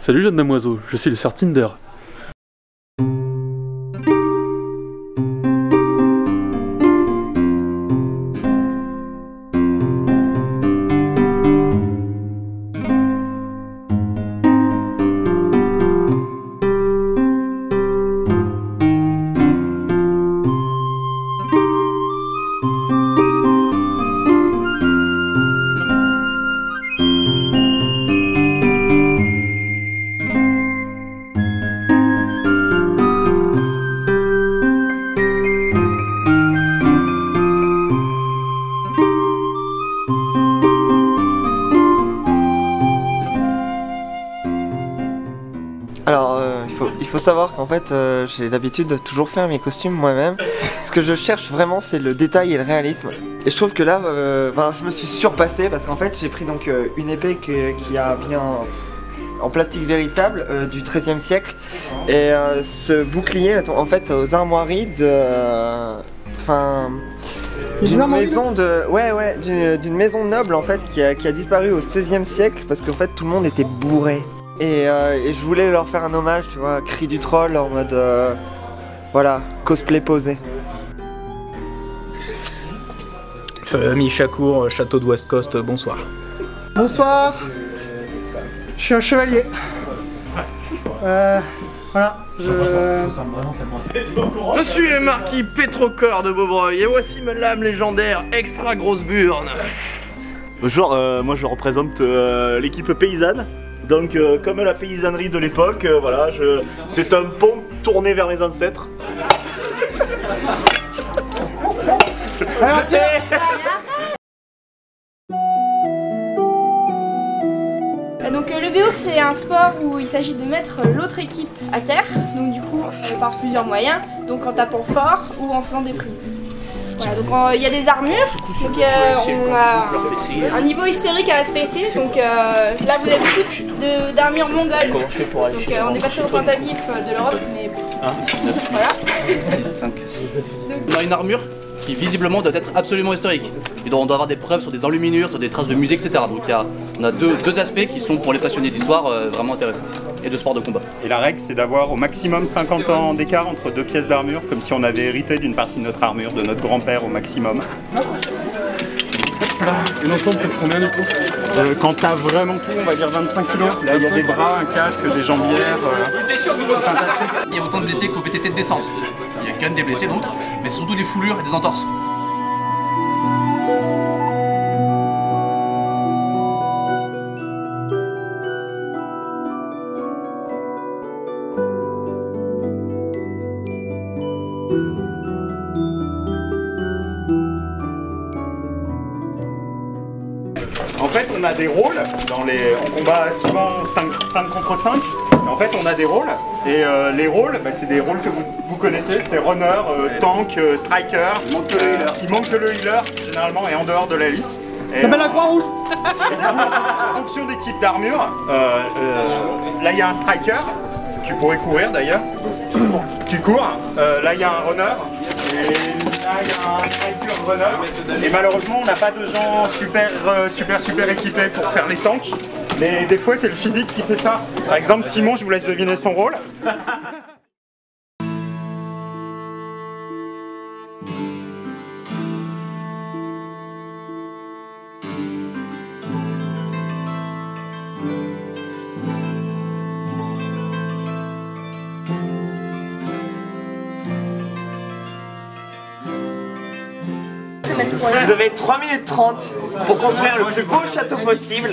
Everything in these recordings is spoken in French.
Salut jeune damoiseau, je suis le sœur Tinder. Alors, il faut savoir qu'en fait, j'ai l'habitude de toujours faire mes costumes moi-même. Ce que je cherche vraiment, c'est le détail et le réalisme. Et je trouve que là, je me suis surpassé parce qu'en fait, j'ai pris donc une épée qui a bien en plastique véritable du XIIIe siècle. Et ce bouclier, en fait, aux armoiries d'une maison d'une maison noble en fait qui a disparu au XVIe siècle parce qu'en fait tout le monde était bourré. Et je voulais leur faire un hommage, tu vois, cri du troll en mode voilà, cosplay posé. Famille Chacour, château de West Coast, bonsoir. Bonsoir. Je suis un chevalier. Voilà. Je suis le marquis Pétrocor de Beaubreuil et voici ma lame légendaire extra grosse burne. Bonjour, moi je représente l'équipe paysanne. Donc comme la paysannerie de l'époque, voilà, c'est un pont tourné vers mes ancêtres. Donc le BO c'est un sport où il s'agit de mettre l'autre équipe à terre, donc du coup par plusieurs moyens, donc en tapant fort ou en faisant des prises. Voilà, donc il y a des armures, donc on a un niveau historique à respecter, donc là vous avez beaucoup d'armures mongoles, donc on est passé représentatif de l'Europe, mais voilà. 6, 5, 6. On a une armure qui visiblement doit être absolument historique. On doit avoir des preuves sur des enluminures, sur des traces de musée, etc. Donc on a deux aspects qui sont pour les passionnés d'histoire vraiment intéressants. Et de sport de combat. Et la règle c'est d'avoir au maximum 50 ans d'écart entre deux pièces d'armure, comme si on avait hérité d'une partie de notre armure, de notre grand-père au maximum. Et l'ensemble pèse combien du coup? Quand t'as vraiment tout, on va dire 25 kg. Là il y a des bras, un casque, des jambières. Il y a autant de blessés qu'au VTT de descente. Il y a quand même des blessés donc, mais c'est surtout des foulures et des entorses. En fait, on a des rôles, on combat souvent 5 contre 5, en fait on a des rôles, et les rôles, c'est des rôles que vous connaissez, c'est runner, tank, striker, il manque que le healer, généralement, et en dehors de la liste. Ça s'appelle la Croix-Rouge. En fonction des types d'armure, là il y a un striker, qui pourrait courir d'ailleurs, qui court, là il y a un runner, et là il y a un striker runner, et malheureusement on n'a pas de gens super équipés pour faire les tanks, mais des fois c'est le physique qui fait ça. Par exemple Simon, je vous laisse deviner son rôle. Vous avez 3 minutes 30 pour construire le plus beau château possible.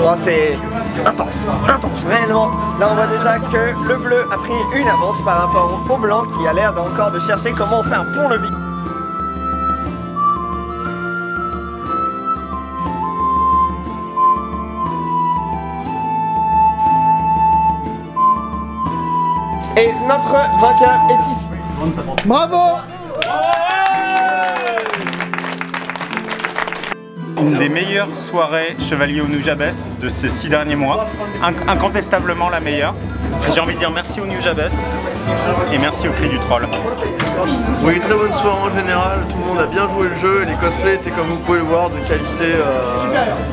Oh, c'est intense, réellement. Là on voit déjà que le bleu a pris une avance par rapport au blanc qui a l'air encore de chercher comment on fait un pont-levis. Et notre vainqueur est ici. Bravo. Une des meilleures soirées Chevalier au Nujabes de ces 6 derniers mois, incontestablement la meilleure. J'ai envie de dire merci au Nujabes et merci au Cri du Troll. Oui, très bonne soirée en général, tout le monde a bien joué le jeu, les cosplays étaient comme vous pouvez le voir de qualité,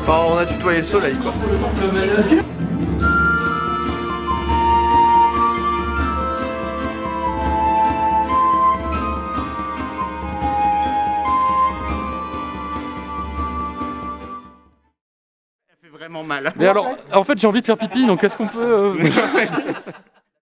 enfin, on a tutoyé le soleil quoi. Ça fait vraiment mal. Mais alors, en fait, j'ai envie de faire pipi, donc est-ce qu'on peut...